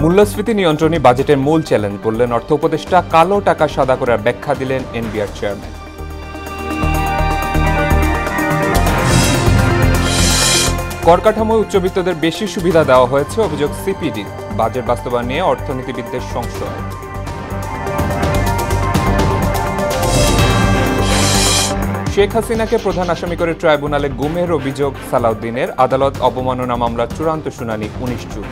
মূল্যস্ফীতি নিয়ন্ত্রণে বাজেটের মূল চ্যালেঞ্জ বললেন অর্থ উপদেষ্টা। কালো টাকা সাদা করার ব্যাখ্যা দিলেন এনবিআর চেয়ারম্যান। কর কাঠামোয় উচ্চবিত্তদের বেশি সুবিধা দেওয়া হয়েছে অভিযোগ সিপিডি। বাজেট বাস্তবায়ন নিয়ে অর্থনীতিবিদদের সংশয়। শেখ হাসিনাকে প্রধান আসামি করে ট্রাইব্যুনালে গুমের অভিযোগ সালাউদ্দিনের। আদালত অবমাননা মামলার চূড়ান্ত শুনানি 19 জুন।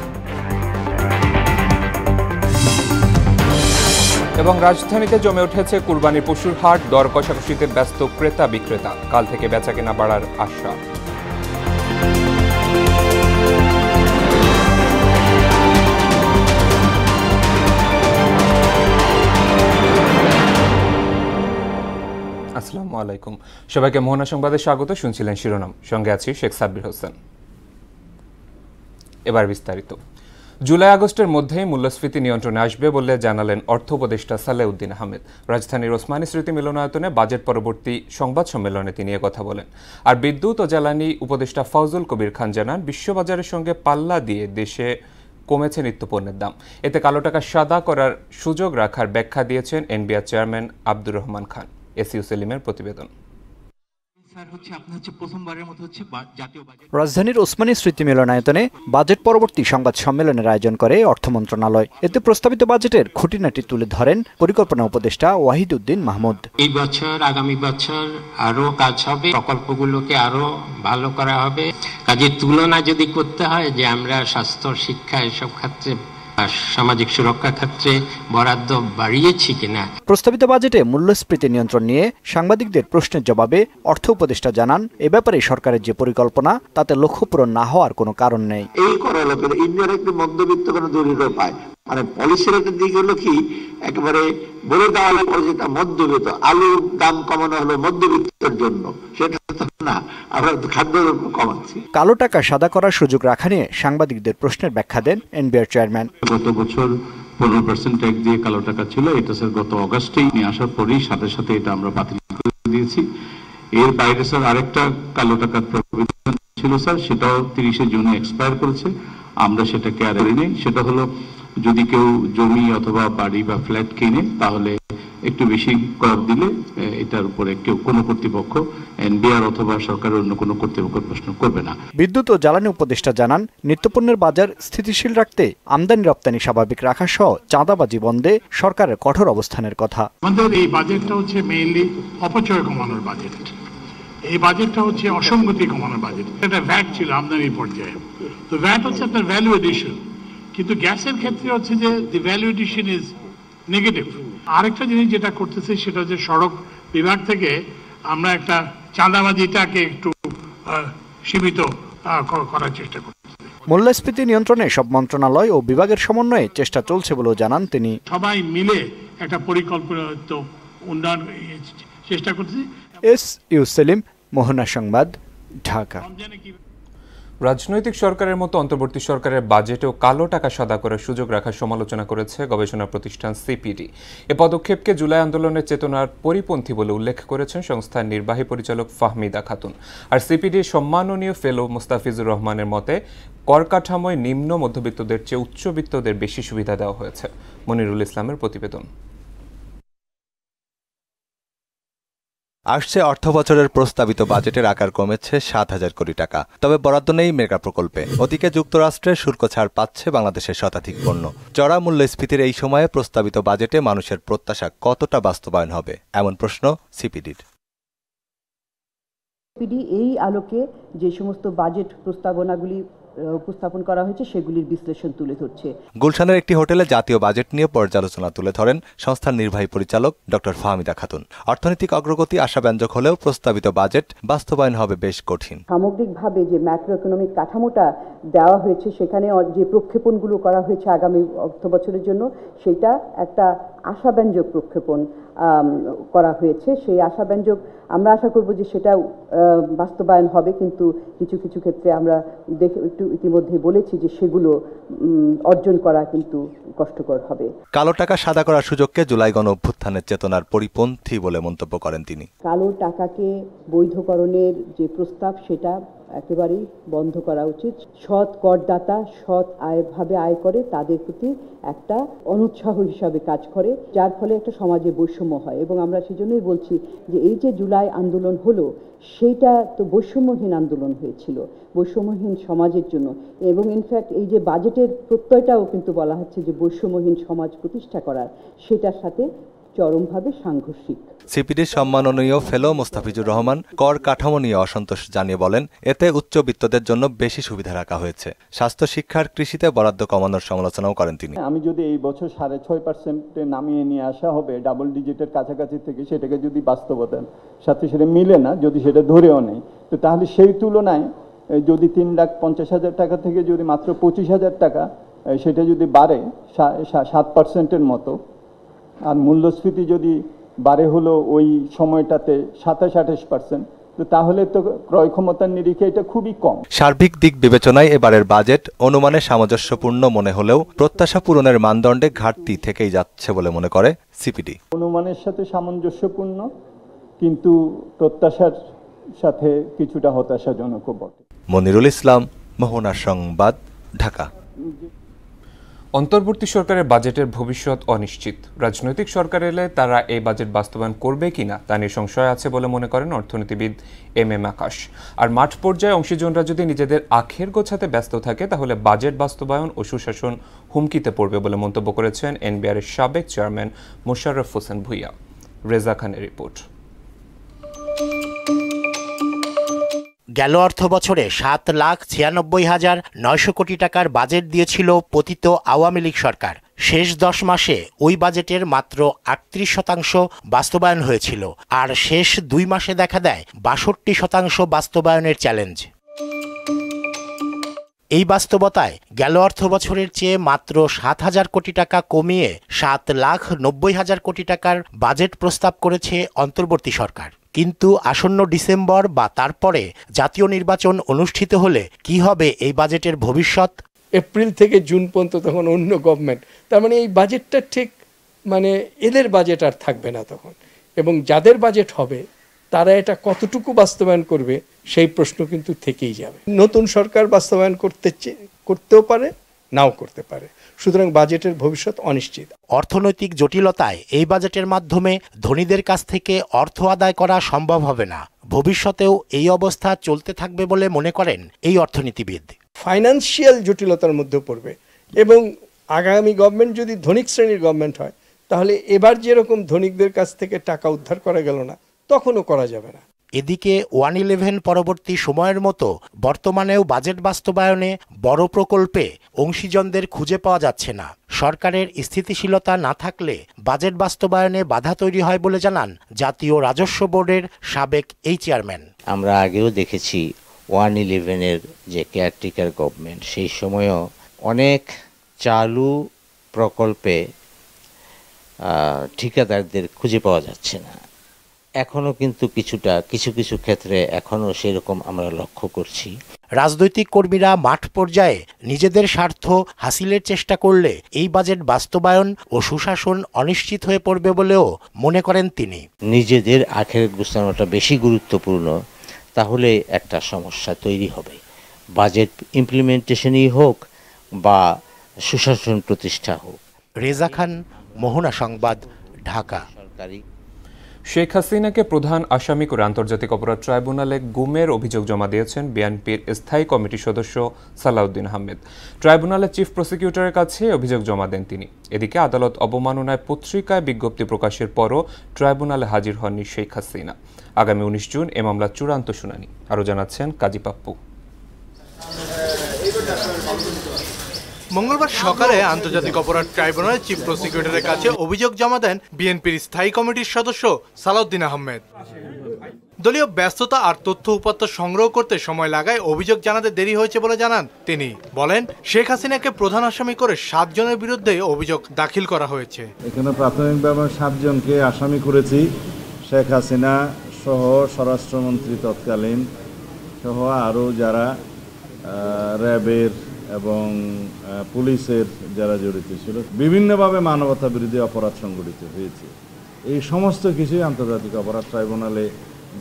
এবং রাজধানীতে জমে উঠেছে কুরবানির পশুর হাট। দর কষাকষিতে ব্যস্ত ক্রেতা বিক্রেতা। কাল থেকে বেচাকেনা বাড়ার আশা। আসসালামু আলাইকুম, সবাইকে মোহনা সংবাদে স্বাগত। শুনছিলেন শিরোনাম, সঙ্গে আছি শেখ সাব্বির হোসেন। এবার বিস্তারিত। জুলাই আগস্টের মধ্যেই মূল্যস্ফীতি নিয়ন্ত্রণে আসবে বলে জানালেন অর্থ উপদেষ্টা সালেউদ্দিন আহমেদ। রাজধানীর ওসমানী স্মৃতি মিলনায়তনে বাজেট পরবর্তী সংবাদ সম্মেলনে তিনি কথা বলেন। আর বিদ্যুৎ ও জ্বালানি উপদেষ্টা ফজল কবির খান জানান, বিশ্ববাজারের সঙ্গে পাল্লা দিয়ে দেশে কমেছে নিত্যপণ্যের দাম। এতে কালো টাকা সাদা করার সুযোগ রাখার ব্যাখ্যা দিয়েছেন NBR chairman Abdur Rahman Khan. SU সেলিমের প্রতিবেদন। রাজধানীর ওসমানী স্মৃতি মিলনায়তনে বাজেট পরবর্তী সংবাদ সম্মেলনের আয়োজন করে অর্থ মন্ত্রণালয়। এতে প্রস্তাবিত বাজেটের খুঁটিনাটি তুলে ধরেন পরিকল্পনা উপদেষ্টা ওয়াহিদ উদ্দিন মাহমুদ। এই বছর আগামী বছর আরো কাজ হবে, প্রকল্পগুলোকে আরো ভালো করা হবে। কাজের তুলনা যদি করতে হয় যে আমরা স্বাস্থ্য, শিক্ষা এসব ক্ষেত্রে, সামাজিক সুরক্ষা ক্ষেত্রে বরাদ্দ বাড়িয়েছি কিনা। প্রস্তাবিত বাজেটে মূল্যস্ফীতি নিয়ন্ত্রণ নিয়ে সাংবাদিকদের প্রশ্নের জবাবে অর্থ উপদেষ্টা জানান, এ ব্যাপারে সরকারের যে পরিকল্পনা তাতে লক্ষ্য পূরণ না হওয়ার কোনো কারণ নেই। এই করা লোকের ইন্ডিয়ার মধ্যবিত্ত কোনো দরিদ্র পায়, মানে পলিসির একটা দিক হলো কি, একেবারে বলে দেওয়া হলো যেটা মধ্যবিত্ত, আলুর দাম কমানো হলো মধ্যবিত্তের জন্য, সেটা না, আমরা খাদ্যদ্রব্য কমাচ্ছি। কালো টাকা সাদা করার সুযোগ রাখা নিয়ে সাংবাদিকদের প্রশ্নের ব্যাখ্যা দেন এনবিআর চেয়ারম্যান। গত বছর 15% ট্যাক্স দিয়ে কালো টাকা ছিল, এটা স্যার গত অগাস্টেই নিয়ে আসার পরেই সাথে সাথে এটা আমরা বাতিল করে দিয়েছি। এর বাইরে স্যার আরেকটা কালো টাকার প্রভিশন ছিল স্যার, সেটাও 30 জুনে এক্সপায়ার করেছে, আমরা সেটাকে আর নেই। সেটা হলো যদি কেউ জমি অথবা বাড়ি বা ফ্ল্যাট কিনে তাহলে একটু বেশি কর দিলে এটার উপরে কেউ কোনো কর্তৃপক্ষ, এনবিআর অথবা সরকারের অন্য কোনো কর্তৃপক্ষ প্রশ্ন করবে না। বিদ্যুৎ ও জ্বালানি উপদেষ্টা জানান, নিত্যপণ্যের বাজার স্থিতিশীল রাখতে আমদানি রপ্তানি স্বাভাবিক রাখা সহ চাঁদাবাজি বন্ধে সরকারের কঠোর অবস্থানের কথা। আমাদের এই বাজেটটা হচ্ছে মেইনলি অপচয় কমানোর বাজেট। এই বাজেটটা হচ্ছে অসঙ্গতি কমানোর বাজেট। এটা ভ্যাট ছিল আমদানির পর্যায়ে, তো ভ্যাট হচ্ছে আপনার ভ্যালু এডিশন, কিন্তু গ্যাসের ক্ষেত্রে হচ্ছে যে the value addition is negative. আরেকটা জিনিস যেটা করতেছে সেটা হচ্ছে সড়ক বিভাগ থেকে আমরা একটা চাঁদাবাজিটাকে একটু সীমিত করার চেষ্টা করছি। মূল্যস্ফীতি নিয়ন্ত্রণে সব মন্ত্রণালয় ও বিভাগের সমন্বয়ে চেষ্টা চলছে বলেও জানান তিনি। সবাই মিলে একটা পরিকল্পিত উন্নয়ন চেষ্টা করছি। এসইউ সেলিম, মোহনা সংবাদ, ঢাকা। রাজনৈতিক সরকারের মতো অন্তর্বর্তী সরকারের বাজেটেও কালো টাকা সাদা করার সুযোগ রাখার সমালোচনা করেছে গবেষণা প্রতিষ্ঠান সিপিডি। এ পদক্ষেপকে জুলাই আন্দোলনের চেতনার পরিপন্থী বলে উল্লেখ করেছেন সংস্থার নির্বাহী পরিচালক ফাহমিদা খাতুন। আর সিপিডির সম্মাননীয় ফেলো মুস্তাফিজুর রহমানের মতে, কর কাঠামোয় নিম্ন মধ্যবিত্তদের চেয়ে উচ্চবিত্তদের বেশি সুবিধা দেওয়া হয়েছে। মনিরুল ইসলামের প্রতিবেদন। আসছে অর্থ বছরের প্রস্তাবিত বাজেটের আকার কমেছে 7,000 কোটি টাকা। তবে বরাদ্দ নেই মেগা প্রকল্পে। ওদিকে যুক্তরাষ্ট্রের শুল্ক ছাড় পাচ্ছে বাংলাদেশের শতাধিক পণ্য। চড়া মূল্যস্ফীতির এই সময়ে প্রস্তাবিত বাজেটে মানুষের প্রত্যাশা কতটা বাস্তবায়ন হবে, এমন প্রশ্ন সিপিডির। সিপিডি এই আলোকে যে সমস্ত বাজেট প্রস্তাবনাগুলি উপস্থাপন করা হয়েছে সেগুলির বিশ্লেষণ তুলে ধরছে। গুলশানের একটি হোটেলে জাতীয় বাজেট নিয়ে পর্যালোচনা তুলে ধরেন সংস্থার নির্বাহী পরিচালক ডক্টর ফাহমিদা খাতুন। অর্থনৈতিক অগ্রগতি আশাব্যঞ্জক হলেও প্রস্তাবিত বাজেট বাস্তবায়ন হবে বেশ কঠিন। সামগ্রিকভাবে যে ম্যাক্রো ইকোনমিক কাঠামোটা দেওয়া হয়েছে, সেখানে যে প্রক্ষেপণগুলো করা হয়েছে আগামী অর্থ বছরের জন্য, সেটা একটা আশাব্যঞ্জক প্রক্ষেপণ করা হয়েছে। সেই আশাব্যঞ্জক আমরা আশা করব যে সেটা বাস্তবায়ন হবে, কিন্তু কিছু কিছু ক্ষেত্রে আমরা একটু ইতিমধ্যে বলেছি যে সেগুলো অর্জন করা কিন্তু কষ্টকর হবে। কালো টাকা সাদা করার সুযোগকে জুলাই গণ অভ্যুত্থানের চেতনার পরিপন্থী বলে মন্তব্য করেন তিনি। কালো টাকাকে বৈধকরণের যে প্রস্তাব, সেটা একেবারেই বন্ধ করা উচিত। সৎ করদাতা সৎ আয়ভাবে আয় করে তাদের প্রতি একটা অনুৎসাহ হিসাবে কাজ করে, যার ফলে একটা সমাজে বৈষম্য হয়। এবং আমরা সেজন্যই বলছি যে এই যে জুলাই আন্দোলন হলো সেইটা তো বৈষম্যহীন আন্দোলন হয়েছিল, বৈষম্যহীন সমাজের জন্য। এবং ইনফ্যাক্ট এই যে বাজেটের প্রত্যয়টাও কিন্তু বলা হচ্ছে যে বৈষম্যহীন সমাজ প্রতিষ্ঠা করার, সেটার সাথে চরমভাবে সাংঘর্ষিক। সিপিডির সম্মাননীয় ফেলো মোস্তাফিজুর রহমান কর কাঠামো নিয়ে অসন্তোষ জানিয়ে বলেন, এতে উচ্চবিত্তদের জন্য বেশি সুবিধা রাখা হয়েছে। স্বাস্থ্য, শিক্ষার, কৃষিতে বরাদ্দ কমানোর সমালোচনাও করেন তিনি। আমি যদি এই বছর 6.5% নামিয়ে নিয়ে আসা হবে ডাবল ডিজিটের কাছাকাছি থেকে, সেটাকে যদি বাস্তবতার সাথে সেটা মিলে না, যদি সেটা ধরেও নেই, তো তাহলে সেই তুলনায় যদি 3,50,000 টাকা থেকে যদি মাত্র 25,000 টাকা সেটা যদি বাড়ে 7%-এর মতো, আর মূল্যস্ফীতি যদি বাড়ে হলো ওই সময়টাতে 27-28%, তো তাহলে তো ক্রয় ক্ষমতার নিরিখে এটা খুবই কম। সার্বিক দিক বিবেচনায় এবারের বাজেট অনুমানে সামঞ্জস্যপূর্ণ মনে হলেও প্রত্যাশা পূরণের মানদণ্ডে ঘাটতি থেকেই যাচ্ছে বলে মনে করে সিপিডি। অনুমানের সাথে সামঞ্জস্যপূর্ণ, কিন্তু প্রত্যাশার সাথে কিছুটা হতাশাজনকও বটে। মনিরুল ইসলাম, মোহনা সংবাদ, ঢাকা। অন্তর্বর্তী সরকারের বাজেটের ভবিষ্যৎ অনিশ্চিত। রাজনৈতিক সরকার এলে তারা এই বাজেট বাস্তবায়ন করবে কিনা তা নিয়ে সংশয় আছে বলে মনে করেন অর্থনীতিবিদ এম আকাশ। আর মাঠ পর্যায়ে অংশীজনরা যদি নিজেদের আখের গোছাতে ব্যস্ত থাকে তাহলে বাজেট বাস্তবায়ন ও সুশাসন হুমকিতে পড়বে বলে মন্তব্য করেছেন এনবিআরের সাবেক চেয়ারম্যান মোশাররফ হোসেন ভূঁইয়া। রেজা খানের রিপোর্ট। গেল অর্থ বছরে 7,96,900 কোটি টাকার বাজেট দিয়েছিল পতিত আওয়ামী লীগ সরকার। শেষ 10 মাসে ওই বাজেটের মাত্র 38% বাস্তবায়ন হয়েছিল, আর শেষ 2 মাসে দেখা দেয় 62% বাস্তবায়নের চ্যালেঞ্জ। এই বাস্তবতায় গেল অর্থ বছরের চেয়ে মাত্র 7,000 কোটি টাকা কমিয়ে 7,90,000 কোটি টাকার বাজেট প্রস্তাব করেছে অন্তর্বর্তী সরকার। কিন্তু আসন্ন ডিসেম্বর বা তারপরে জাতীয় নির্বাচন অনুষ্ঠিত হলে কি হবে এই বাজেটের ভবিষ্যৎ? এপ্রিল থেকে জুন পর্যন্ত তখন অন্য গভর্নমেন্ট, তার মানে এই বাজেটটা ঠিক মানে এদের বাজেট আর থাকবে না তখন। এবং যাদের বাজেট হবে তারা এটা কতটুকু বাস্তবায়ন করবে সেই প্রশ্ন কিন্তু থেকেই যাবে। নতুন সরকার বাস্তবায়ন করতেও পারে, নাও করতে পারে। সুতরাং বাজেটের ভবিষ্যৎ অনিশ্চিত। অর্থনৈতিক জটিলতায় এই বাজেটের মাধ্যমে ধনীদের কাছ থেকে অর্থ আদায় করা সম্ভব হবে না। ভবিষ্যতেও এই অবস্থা চলতে থাকবে বলে মনে করেন এই অর্থনীতিবিদ। ফাইন্যান্সিয়াল জটিলতার মধ্যে পড়বে, এবং আগামী গভর্নমেন্ট যদি ধনিক শ্রেণীর গভর্নমেন্ট হয় তাহলে এবার যেরকম ধনিকদের কাছ থেকে টাকা উদ্ধার করা গেল না, তখনও করা যাবে না। এদিকে 1/11 পরবর্তী সময়ের মতো বর্তমানেও বাজেট বাস্তবায়নে বড় প্রকল্পে অংশীজনদের খুঁজে পাওয়া যাচ্ছে না। সরকারের স্থিতিশীলতা না থাকলে বাজেট বাস্তবায়নে বাধা তৈরি হয় বলে জানান জাতীয় রাজস্ব বোর্ডের সাবেক এই চেয়ারম্যান। আমরা আগেও দেখেছি 1/11 যে কেয়ারটেকার গভর্নমেন্ট, সেই সময়ও অনেক চালু প্রকল্পে ঠিকাদারদের খুঁজে পাওয়া যাচ্ছে না। এখনো কিন্তু কিছু ক্ষেত্রে এখনো সেরকম আমরা লক্ষ্য করছি। রাজনৈতিক কর্মীরা মাঠ পর্যায়ে নিজেদের স্বার্থ হাসিলের চেষ্টা করলে এই বাজেট বাস্তবায়ন ও সুশাসন অনিশ্চিত হয়ে পড়বে বলেও মনে করেন তিনি। নিজেদের আখের গোছানোটা বেশি গুরুত্বপূর্ণ, তাহলে একটা সমস্যা তৈরি হবে। বাজেট ইমপ্লিমেন্টেশনই হোক বা সুশাসন প্রতিষ্ঠা হোক। রেজা খান, মোহনা সংবাদ, ঢাকা। শেখ হাসিনাকে প্রধান আসামি করে আন্তর্জাতিক অপরাধ ট্রাইব্যুনালে গুমের অভিযোগ জমা দিয়েছেন বিএনপির স্থায়ী কমিটির সদস্য সালাউদ্দিন আহমেদ। ট্রাইব্যুনালের চিফ প্রসিকিউটরের কাছে অভিযোগ জমা দেন তিনি। এদিকে আদালত অবমাননায় পত্রিকায় বিজ্ঞপ্তি প্রকাশের পরও ট্রাইব্যুনালে হাজির হননি শেখ হাসিনা। আগামী 19 জুন এ মামলার চূড়ান্ত শুনানি। আরও জানাচ্ছেন কাজী পাপ্পু। মঙ্গলবার সকালে আন্তর্জাতিক অপরাধ ট্রাইব্যুনালের চিফ প্রসিকিউটরের কাছে অভিযোগ জমা দেন বিএনপির স্থায়ী কমিটির সদস্য সালাউদ্দিন আহমেদ। দলীয় ব্যস্ততা আর তথ্য উপাত্ত সংগ্রহ করতে সময় লাগায় অভিযোগ জানাতে দেরি হয়েছে বলে জানান তিনি। বলেন, শেখ হাসিনাকে প্রধান আসামি করে 7 জনের বিরুদ্ধে অভিযোগ দাখিল করা হয়েছে। এখানে প্রাথমিকভাবে 7 জনকে আসামি করেছি। শেখ হাসিনা সহ স্বরাষ্ট্রমন্ত্রী তৎকালীন সহ আরও যারা র্যাবের এবং পুলিশের যারা জড়িত ছিল, বিভিন্নভাবে মানবতা বিরোধী অপরাধ সংঘটিত হয়েছে। এই সমস্ত কিছুই আন্তর্জাতিক অপরাধ ট্রাইব্যুনালে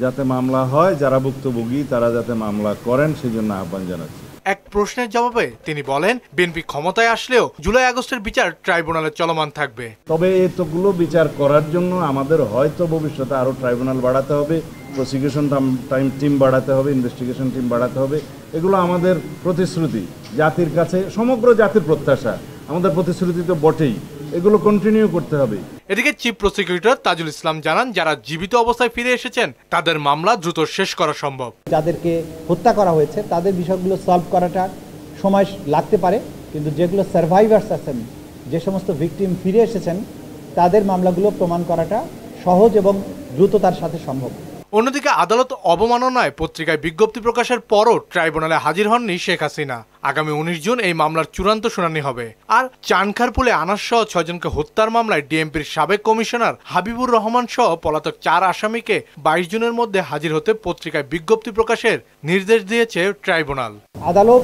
যাতে মামলা হয়, যারা ভুক্তভোগী তারা যাতে মামলা করেন সেজন্য আহ্বান জানাচ্ছি। এক প্রশ্নের জবাবে তিনি বলেন, বিএনপি ক্ষমতায় আসলেও জুলাই আগস্টের বিচার ট্রাইব্যুনালে চলমান থাকবে। তবে এতগুলো বিচার করার জন্য আমাদের হয়তো ভবিষ্যতে আরো ট্রাইব্যুনাল বাড়াতে হবে, প্রসিকিউশন টিম বাড়াতে হবে, ইনভেস্টিগেশন টিম বাড়াতে হবে। এগুলো আমাদের প্রতিশ্রুতি, জাতির কাছে সমগ্র জাতির প্রত্যাশা, আমাদের প্রতিশ্রুতি তো বটেই, এগুলো কন্টিনিউ করতে হবে। এদিকে চিফ প্রসিকিউটর তাজুল ইসলাম জানান, যারা জীবিত অবস্থায় ফিরে এসেছেন তাদের মামলা দ্রুত শেষ করা সম্ভব। যাদেরকে হত্যা করা হয়েছে তাদের বিষয়গুলো সলভ করাটা সময় লাগতে পারে, কিন্তু যেগুলো সার্ভাইভার্স আছেন, যে সমস্ত ভিকটিম ফিরে এসেছেন, তাদের মামলাগুলো প্রমাণ করাটা সহজ এবং দ্রুততার সাথে সম্ভব। অন্যদিকে আদালত অবমাননায় পত্রিকায় বিজ্ঞপ্তি প্রকাশের পরও ট্রাইব্যুনালে হাজির হননি শেখ হাসিনা। আগামী 19 জুন এই মামলার চূড়ান্ত শুনানি হবে। আর চানখারপুলে আনাস সহ 6 জনকে হত্যার মামলায় ডিএমপির সাবেক কমিশনার হাবিবুর রহমান সহ পলাতক 4 আসামিকে 22 জুনের মধ্যে হাজির হতে পত্রিকায় বিজ্ঞপ্তি প্রকাশের নির্দেশ দিয়েছে ট্রাইব্যুনাল। আদালত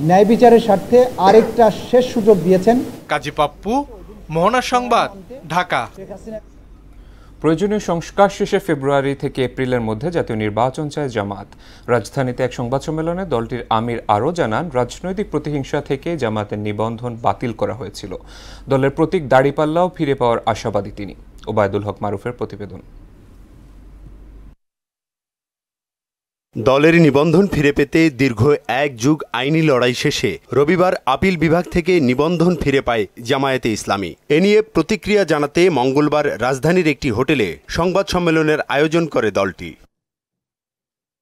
ন্যায় বিচারের স্বার্থে আরেকটা শেষ সুযোগ দিয়েছেন। কাজী পাপ্পু, মোহনা সংবাদ, ঢাকা। প্রয়োজনীয় সংস্কার শেষে ফেব্রুয়ারি থেকে এপ্রিলের মধ্যে জাতীয় নির্বাচন চায় জামাত। রাজধানীতে এক সংবাদ সম্মেলনে দলটির আমির আরও জানান, রাজনৈতিক প্রতিহিংসা থেকে জামাতের নিবন্ধন বাতিল করা হয়েছিল। দলের প্রতীক দাড়িপাল্লাও ফিরে পাওয়ার আশাবাদী তিনি। ওবায়দুল হক মারুফের প্রতিবেদন। দলের নিবন্ধন ফিরে পেতে দীর্ঘ 1 যুগ আইনি লড়াই শেষে রবিবার আপিল বিভাগ থেকে নিবন্ধন ফিরে পায় জামায়াতে ইসলামী। এ নিয়ে প্রতিক্রিয়া জানাতে মঙ্গলবার রাজধানীর একটি হোটেলে সংবাদ সম্মেলনের আয়োজন করে দলটি।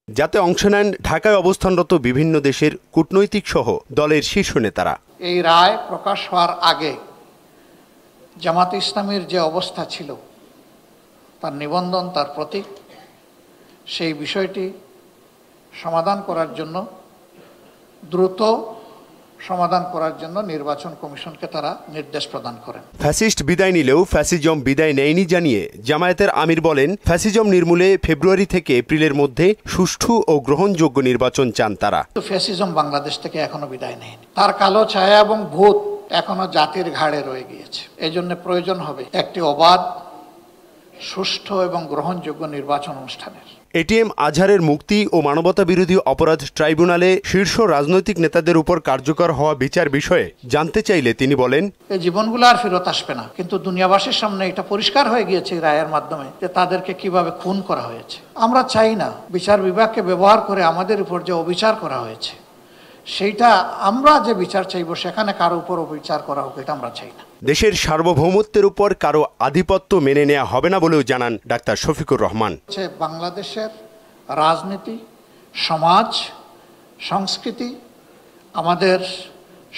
যাতে অংশ নেন ঢাকায় অবস্থানরত বিভিন্ন দেশের কূটনৈতিক সহ দলের শীর্ষ নেতারা। এই রায় প্রকাশ হওয়ার আগে জামায়াতে ইসলামীর যে অবস্থা ছিল, তার নিবন্ধন, তার প্রতীক, সেই বিষয়টি সমাধান করার জন্য, দ্রুত সমাধান করার জন্য নির্বাচন কমিশনকে তারা নির্দেশ প্রদান করেন। ফ্যাসিস্ট বিদায় নিলেও ফ্যাসিজম বিদায় নেয়নি জানিয়ে জামায়াতের আমির বলেন, ফ্যাসিজম নির্মূলে ফেব্রুয়ারি থেকে এপ্রিলের মধ্যে সুষ্ঠু ও গ্রহণযোগ্য নির্বাচন চান তারা। ফ্যাসিজম বাংলাদেশ থেকে এখনো বিদায় নেয়নি, তার কালো ছায়া এবং ভূত এখনো জাতির ঘাড়ে রয়ে গিয়েছে। এই জন্য প্রয়োজন হবে একটি অবাধ, সুষ্ঠু এবং গ্রহণযোগ্য নির্বাচন অনুষ্ঠানের। এটিএম আজহারের মুক্তি ও মানবতা বিরোধী অপরাধ ট্রাইব্যুনালে শীর্ষ রাজনৈতিক নেতাদের উপর কার্যকর হওয়া বিচার বিষয়ে জানতে চাইলে তিনি বলেন, এই জীবনগুলো আর ফেরত আসবে না, কিন্তু দুনিয়াবাসীর সামনে এটা পরিষ্কার হয়ে গিয়েছে রায়ের মাধ্যমে যে তাদেরকে কিভাবে খুন করা হয়েছে। আমরা চাই না বিচার বিভাগকে ব্যবহার করে আমাদের উপর যে অবিচার করা হয়েছে, সেইটা আমরা যে বিচার চাইব সেখানে কারো উপর অবিচার করা হোক, এটা আমরা চাই না। দেশের সার্বভৌমত্বের উপর কারো আধিপত্য মেনে নেওয়া হবে না বলেও জানান ডাক্তার শফিকুর রহমান। বাংলাদেশের রাজনীতি, সমাজ, সংস্কৃতি, আমাদের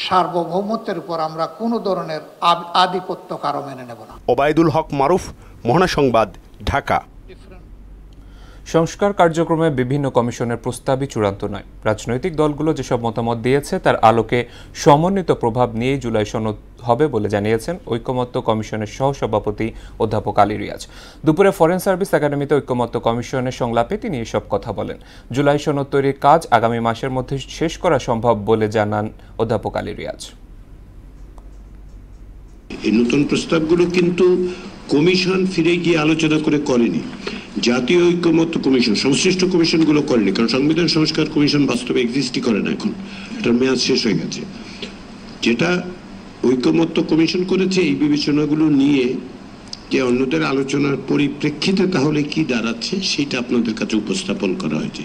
সার্বভৌমত্বের উপর আমরা কোনো ধরনের আধিপত্য কারো মেনে নেব না। ওবায়দুল হক মারুফ, মোহনা সংবাদ, ঢাকা। সংস্কার কার্যক্রমে বিভিন্ন কমিশনের প্রস্তাবই চূড়ান্ত নয়। রাজনৈতিক দলগুলো যেসব মতামত দিয়েছে তার আলোকে সমন্বিত প্রভাব নিয়েই জুলাই সনদ হবে বলে জানিয়েছেন ঐকমত্য কমিশনের সহসভাপতি অধ্যাপক আলী রিয়াজ। দুপুরে ফরেন সার্ভিস একাডেমিতে ঐকমত্য কমিশনের সংলাপে তিনি এসব কথা বলেন। জুলাই সনদ তৈরির কাজ আগামী মাসের মধ্যে শেষ করা সম্ভব বলে জানান অধ্যাপক আলী রিয়াজ। এই নতুন প্রস্তাবগুলো কিন্তু কমিশন ফিরে গিয়ে আলোচনা করে করেনি, জাতীয় ঐকমত্য কমিশন, সংশ্লিষ্ট কমিশনগুলো করেনি, কারণ সংবিধান সংস্কার কমিশন বাস্তবে এক্সিস্টই করে না, এখন এটার মেয়াদ শেষ হয়ে গেছে। যেটা ঐকমত্য কমিশন করেছে এই বিবেচনাগুলো নিয়ে যে অন্যদের আলোচনার পরিপ্রেক্ষিতে তাহলে কি দাঁড়াচ্ছে সেটা আপনাদের কাছে উপস্থাপন করা হয়েছে।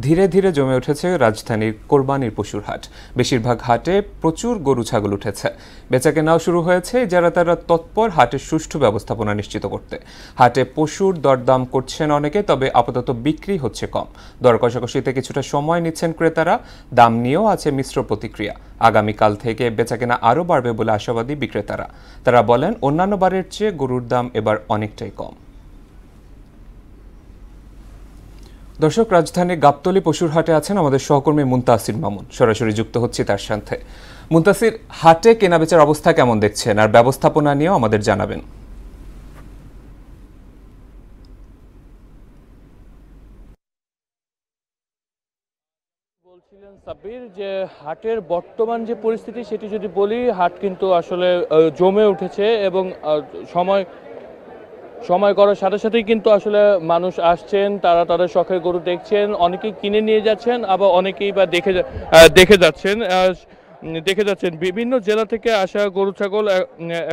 ধীরে ধীরে জমে উঠেছে রাজধানীর কোরবানির পশুর হাট। বেশিরভাগ হাটে প্রচুর গরু ছাগল উঠেছে। বেচাকেনাও শুরু হয়েছে, যারা তারা তৎপর হাটের সুষ্ঠু ব্যবস্থাপনা নিশ্চিত করতে। হাটে পশুর দরদাম করছেন অনেকে, তবে আপাতত বিক্রি হচ্ছে কম। দর কষাকষিতে কিছুটা সময় নিচ্ছেন ক্রেতারা। দাম নিয়েও আছে মিশ্র প্রতিক্রিয়া। আগামীকাল থেকে বেচাকেনা আরও বাড়বে বলে আশাবাদী বিক্রেতারা। তারা বলেন, অন্যান্য বারের চেয়ে গরুর দাম এবার অনেকটাই কম। দর্শক, রাজধানীর গাবতলী পশুর হাটে আছেন আমাদের সহকর্মী মুনতাসির মামুন। সরাসরি যুক্ত হচ্ছি তার সাথে। মুনতাসির, হাটে কেনাবেচার অবস্থা কেমন দেখছেন আর ব্যবস্থাপনা নিয়েও আমাদের জানাবেন। বলছিলেন সাব্বির যে হাটের বর্তমান যে পরিস্থিতি সেটি যদি বলি, হাট কিন্তু আসলে জমে উঠেছে এবং সময় সময় করার সাথে সাথেই কিন্তু আসলে মানুষ আসছেন, তারা তাদের শখের গরু দেখছেন, অনেকেই কিনে নিয়ে যাচ্ছেন, আবার অনেকেই বা দেখে যাচ্ছেন। বিভিন্ন জেলা থেকে আসা গরু ছাগল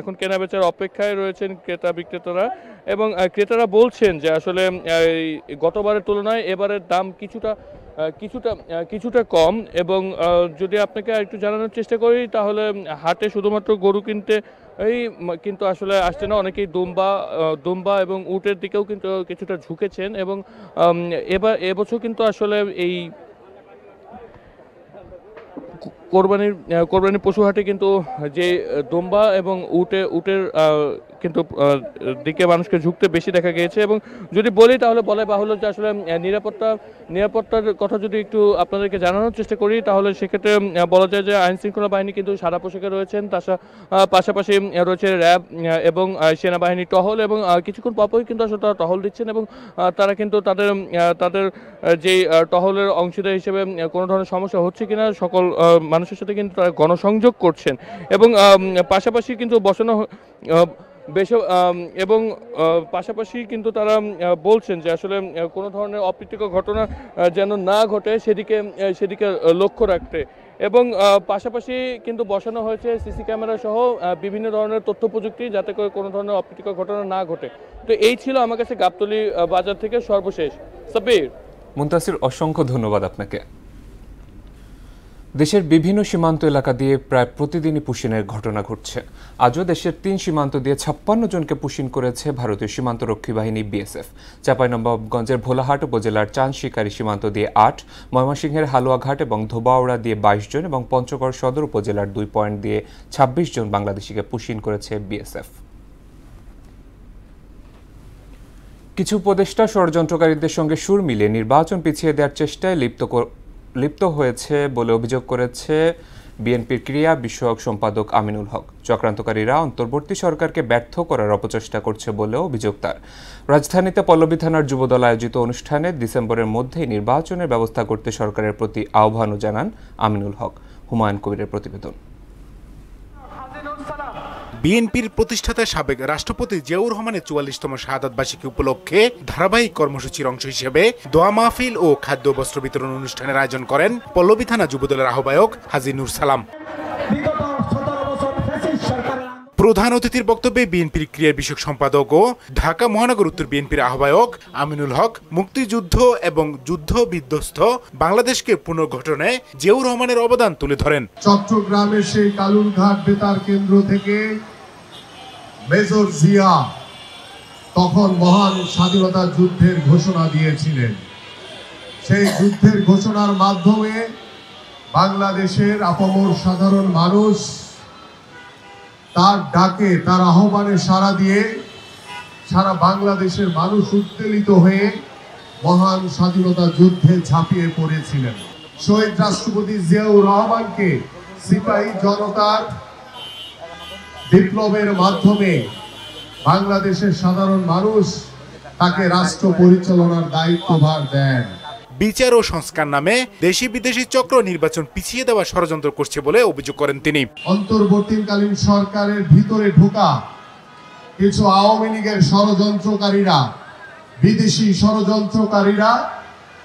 এখন কেনাবেচার অপেক্ষায় রয়েছেন ক্রেতা বিক্রেতারা, এবং ক্রেতারা বলছেন যে আসলে গতবারের তুলনায় এবারের দাম কিছুটা কম। এবং যদি আপনাকে একটু জানানোর চেষ্টা করি তাহলে হাটে শুধুমাত্র গরু কিন্তু আসলে আসছে না, অনেকেই দুম্বা এবং উটের দিকেও কিন্তু কিছুটা ঝুঁকেছেন। এবং এবছর কিন্তু আসলে এই কোরবানির পশু হাটে কিন্তু যে দুম্বা এবং উটের কিন্তু দিকে মানুষকে ঝুঁকতে বেশি দেখা গিয়েছে। এবং যদি বলি তাহলে বলা বাহুল্য যে আসলে নিরাপত্তার কথা যদি একটু আপনাদেরকে জানানোর চেষ্টা করি তাহলে সেক্ষেত্রে বলা যায় যে আইন শৃঙ্খলা বাহিনী কিন্তু সাদা পোশাকে রয়েছেন, তার পাশাপাশি রয়েছে র্যাব এবং সেনাবাহিনী টহল, এবং কিছুক্ষণ পরপরই কিন্তু আসলে তারা টহল দিচ্ছেন, এবং তারা কিন্তু তাদের যে টহলের অংশীদার হিসেবে কোনো ধরনের সমস্যা হচ্ছে কিনা সকল মানুষের সাথে কিন্তু তারা গণসংযোগ করছেন। এবং পাশাপাশি কিন্তু পাশাপাশি কিন্তু তারা বলছেন যে আসলে কোনো ধরনের অপ্রীতিকর ঘটনা যেন না ঘটে সেদিকে লক্ষ্য রাখতে। এবং পাশাপাশি কিন্তু বসানো হয়েছে সিসি ক্যামেরা সহ বিভিন্ন ধরনের তথ্য প্রযুক্তি, যাতে করে কোনো ধরনের অপ্রীতিকর ঘটনা না ঘটে। তো এই ছিল আমার কাছে গাবতলী বাজার থেকে সর্বশেষ। সাব্বির। মুনতাসির, অসংখ্য ধন্যবাদ আপনাকে। দেশের বিভিন্ন সীমান্ত এলাকা দিয়ে প্রায় প্রতিদিনই পুশিনের ঘটনা ঘটছে। আজও দেশের 3 সীমান্ত দিয়ে 56 জনকে পুশিন করেছে ভারতীয় সীমান্তরক্ষী বাহিনী বিএসএফ। চাঁপাইনবাবগঞ্জের ভোলাহাট উপজেলার চাঁদশিকারি সীমান্ত দিয়ে 8, ময়মনসিংহের হালুয়াঘাট এবং ধোবাউড়া দিয়ে 22 জন এবং পঞ্চগড় সদর উপজেলার 2 পয়েন্ট দিয়ে 26 জন বাংলাদেশিকে পুশিন করেছে বিএসএফ। কিছু উপদেষ্টা ষড়যন্ত্রকারীদের সঙ্গে সুর মিলিয়ে নির্বাচন পিছিয়ে দেওয়ার চেষ্টায় লিপ্ত হয়েছে বলে অভিযোগ করেছে বিএনপির ক্রীড়া বিষয়ক সম্পাদক আমিনুল হক। চক্রান্তকারীরা অন্তর্বর্তী সরকারকে ব্যর্থ করার অপচেষ্টা করছে বলেও অভিযোগ তার। রাজধানীতে পল্লবী থানার যুবদল আয়োজিত অনুষ্ঠানে ডিসেম্বরের মধ্যেই নির্বাচনের ব্যবস্থা করতে সরকারের প্রতি আহ্বানও জানান আমিনুল হক। হুমায়ুন কবিরের প্রতিবেদন। বিএনপির প্রতিষ্ঠাতা সাবেক রাষ্ট্রপতি জিয়াউর রহমানের 44তম শাহাদাত বার্ষিকী উপলক্ষে ধারাবাহিক কর্মসূচির অংশ হিসেবে দোয়া মাহফিল ও খাদ্য বস্ত্র বিতরণ অনুষ্ঠানের আয়োজন করেন পল্লবী থানা যুবদলের আহ্বায়ক হাজী নূর সালাম। প্রধান অতিথির বক্তব্যে বিএনপির ক্রীড়া বিষয়ক সম্পাদক ও ঢাকা মহানগর উত্তর বিএনপির আহ্বায়ক আমিনুল হক মুক্তিযুদ্ধ এবং যুদ্ধ বিধ্বস্ত বাংলাদেশকে পুনর্গঠনে জিয়াউর রহমানের অবদান তুলে ধরেন। চট্টগ্রামের সেই কালুরঘাট বেতার কেন্দ্র থেকে মেজর জিয়া তখন মহান স্বাধীনতা যুদ্ধের ঘোষণা দিয়েছিলেন। সেই যুদ্ধের ঘোষণার মাধ্যমে বাংলাদেশের আপামর সাধারণ মানুষ তার ডাকে, তার আহ্বানে সাড়া দিয়ে সারা বাংলাদেশের মানুষ উত্তেলিত হয়ে মহান স্বাধীনতা যুদ্ধে ঝাঁপিয়ে পড়েছিলেন। শহীদ রাষ্ট্রপতি জিয়াউর রহমানকে সিপাহী জনতার বিপ্লবের মাধ্যমে বাংলাদেশের সাধারণ মানুষ তাকে রাষ্ট্র পরিচালনার দায়িত্বভার দেন। বিচার ও সংস্কার নামে দেশি বিদেশি চক্র নির্বাচন পিছিয়ে দেওয়া ষড়যন্ত্র করছে বলে অভিযোগ করেন তিনি। অন্তর্বর্তীকালীন সরকারের ভিতরে ঢোকা কিছু আওয়ামী লীগের ষড়যন্ত্রকারীরা, বিদেশি ষড়যন্ত্রকারীরা,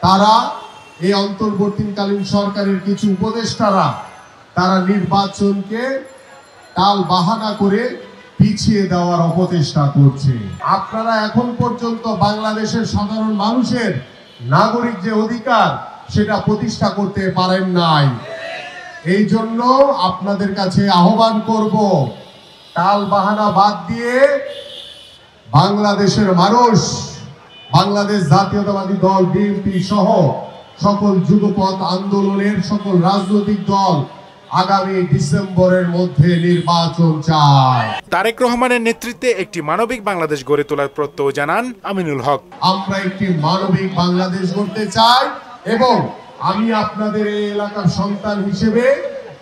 তারা এই অন্তর্বর্তীকালীন সরকারের কিছু উপদেষ্টারা তারা নির্বাচনকে টাল বাহানা করে পিছিয়ে দেওয়ার অপচেষ্টা করছে। আপনারা এখন পর্যন্ত বাংলাদেশের সাধারণ মানুষের নাগরিক যে অধিকার সেটা প্রতিষ্ঠা করতে পারেন নাই। এই জন্য আপনাদের কাছে আহ্বান করব, টাল বাহানা বাদ দিয়ে বাংলাদেশের মানুষ, বাংলাদেশ জাতীয়তাবাদী দল বিএনপি সহ সকল যুগপৎ আন্দোলনের সকল রাজনৈতিক দল আগামী ডিসেম্বরের মধ্যে নির্বাচন চায়। তারেক রহমানের নেতৃত্বে একটি মানবিক বাংলাদেশ গড়ে তোলার প্রত্যয় জানান আমিনুল হক। আমরা একটি মানবিক বাংলাদেশ গড়তে চাই এবং আমি আপনাদের এই এলাকার সন্তান হিসেবে,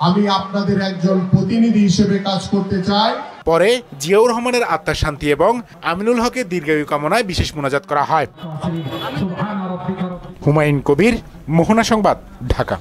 আমি আপনাদের একজন প্রতিনিধি হিসেবে কাজ করতে চাই। পরে জিয়াউর রহমানের আত্মার শান্তি এবং আমিনুল হকের দীর্ঘায়ু কামনায় বিশেষ মোনাজাত করা হয়। হুমায়ুন কবির, মোহনা সংবাদ, ঢাকা।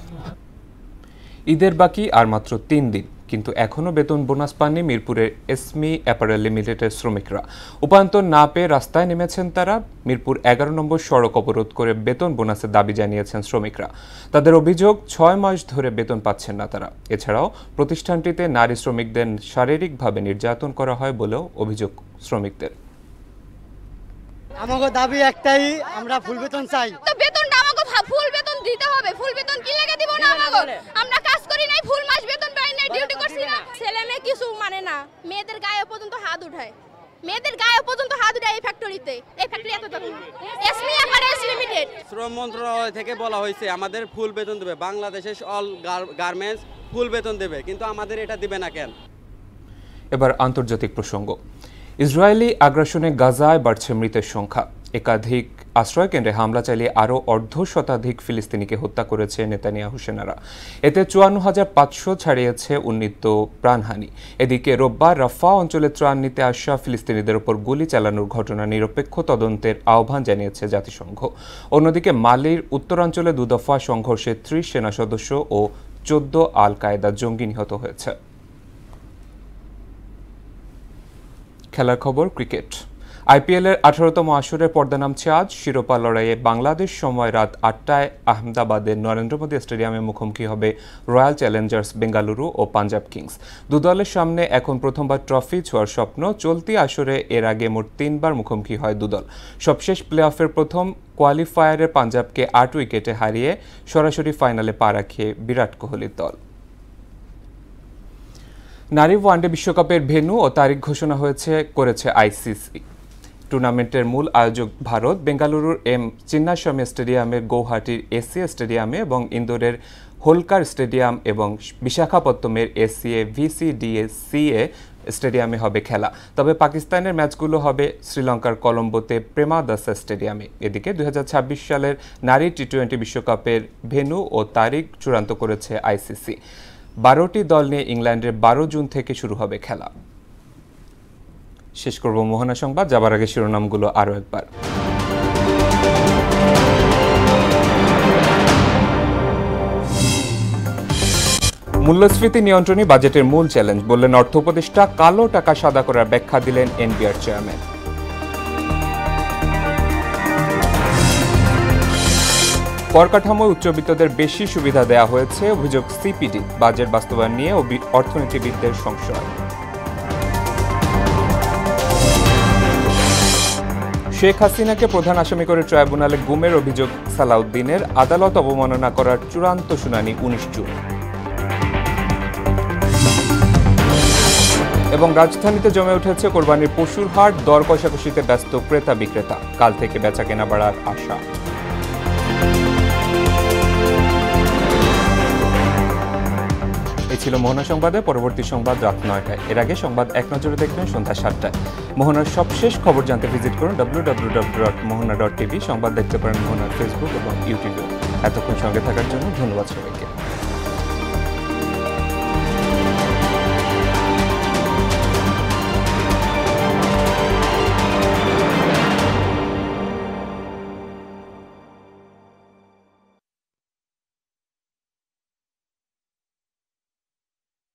ঈদের বাকি আর মাত্র 3 দিন। কিন্তু এখনও বেতন বোনাস পাননি মিরপুরের এসমি অ্যাপারেল লিমিটেডের শ্রমিকরা। উপায়ন্তর না পেয়ে রাস্তায় নেমেছেন তারা। মিরপুর 11 নম্বর সড়ক অবরোধ করে বেতন বোনাসের দাবি জানিয়েছেন শ্রমিকরা। তাদের অভিযোগ 6 মাস ধরে বেতন পাচ্ছেন না তারা। এছাড়াও প্রতিষ্ঠানটিতে নারী শ্রমিকদের শারীরিকভাবে নির্যাতন করা হয় বলেও অভিযোগ শ্রমিকদের। আমাদের দাবি একটাই, আমরা ফুল বেতন চাই। তো বেতনটা আমাকে ফুল বেতন দিতে হবে। ফুল বেতন কি লাগে দিব না আমাকে? আমরা কাজ করি নাই, ফুল মাস বেতন পাই নাই, ডিউটি করছি না। ছেলে মেয়ে কিছু মানে না, মেয়েদের গায়ে পর্যন্ত হাত উঠায়। মেয়েদের গায়ে পর্যন্ত হাত উঠায় এই ফ্যাক্টরিতে। এই ফ্যাক্টরি এত দামি। এসমি অ্যাপারেলস লিমিটেড। শ্রম মন্ত্রণালয় থেকে বলা হয়েছে আমাদের ফুল বেতন দেবে, বাংলাদেশের অল গার্মেন্টস ফুল বেতন দেবে, কিন্তু আমাদের এটা দিবে না কেন? এবার আন্তর্জাতিক প্রসঙ্গ। ইসরায়েলি আগ্রাসনে গাজায় বাড়ছে মৃতের সংখ্যা। একাধিক আশ্রয়কেন্দ্রে হামলা চালিয়ে আরও অর্ধশতাধিক ফিলিস্তিনিকে হত্যা করেছে নেতানিয়াহু সেনারা। এতে ৫৪,৫০০ ছাড়িয়েছে উন্নীত প্রাণহানি। এদিকে রোববার রাফা অঞ্চলে ত্রাণ নিতে আসা ফিলিস্তিনিদের ওপর গুলি চালানোর ঘটনা নিরপেক্ষ তদন্তের আহ্বান জানিয়েছে জাতিসংঘ। অন্যদিকে মালির উত্তরাঞ্চলে দুদফা সংঘর্ষে ৩০ সেনা সদস্য ও ১৪ আল কায়েদা জঙ্গি নিহত হয়েছে। খেলার খবর, ক্রিকেট। আইপিএলের 18তম আসরের পর্দা নামছে আজ। শিরোপা লড়াইয়ে বাংলাদেশ সময় রাত 8টায় আহমেদাবাদের নরেন্দ্র মোদী স্টেডিয়ামে মুখোমুখি হবে রয়্যাল চ্যালেঞ্জার্স বেঙ্গালুরু ও পাঞ্জাব কিংস। দু দলের সামনে এখন প্রথমবার ট্রফি ছোঁয়ার স্বপ্ন। চলতি আসরে এর আগে মোট 3বার মুখোমুখি হয় দুদল। সবশেষ প্লে অফের প্রথম কোয়ালিফায়ারে পাঞ্জাবকে 8 উইকেটে হারিয়ে সরাসরি ফাইনালে পা রাখে বিরাট কোহলির দল। নারী ওয়ানডে বিশ্বকাপের ভেন্যু ও তারিখ ঘোষণা করেছে আইসিসি। টুর্নামেন্টের মূল আয়োজক ভারত। বেঙ্গালুরুর এম চিন্নাস্বামী স্টেডিয়ামের, গৌহাটির এসিএ স্টেডিয়ামে এবং ইন্দোরের হোলকার স্টেডিয়াম এবং বিশাখাপত্তমের এসিএ ভিসিডিএসিএ স্টেডিয়ামে হবে খেলা। তবে পাকিস্তানের ম্যাচগুলো হবে শ্রীলঙ্কার কলম্বোতে প্রেমাদাসা স্টেডিয়ামে। এদিকে 2026 সালের নারী টি-20 বিশ্বকাপের ভেন্যু ও তারিখ চূড়ান্ত করেছে আইসিসি। 12টি দল নিয়ে ইংল্যান্ডের 12 জুন থেকে শুরু হবে খেলা। শেষ করব মোহনা সংবাদ, যাবার আগে শিরোনামগুলো আরও একবার। মূল্যস্ফীতি নিয়ন্ত্রণই বাজেটের মূল চ্যালেঞ্জ বললেন অর্থ উপদেষ্টা। কালো টাকা সাদা করার ব্যাখ্যা দিলেন এনবিআর চেয়ারম্যান। কর কাঠামোয় উচ্চবিত্তদের বেশি সুবিধা দেওয়া হয়েছে, অভিযোগ সিপিডি। বাজেট বাস্তবায়ন নিয়ে অর্থনীতিবিদদের সংশয়। শেখ হাসিনাকে প্রধান আসামি করে ট্রাইব্যুনালে গুমের অভিযোগ সালাউদ্দিনের। আদালত অবমাননা করার চূড়ান্ত শুনানি 19 জুন। এবং রাজধানীতে জমে উঠেছে কোরবানির পশুর হাট। দর কষাকষিতে ব্যস্ত ক্রেতা বিক্রেতা। কাল থেকে বেচা কেনা বাড়ার আশা। এই ছিল মোহনা সংবাদে। পরবর্তী সংবাদ রাত 9টায়। এর আগে সংবাদ এক নজরে দেখবেন সন্ধ্যা 7টায়। মোহনার সবশেষ খবর জানতে ভিজিট করুন www.mohana.tv। সংবাদ দেখতে পারেন মোহনার ফেসবুক এবং ইউটিউবে। এতক্ষণ সঙ্গে থাকার জন্য ধন্যবাদ সবাইকে।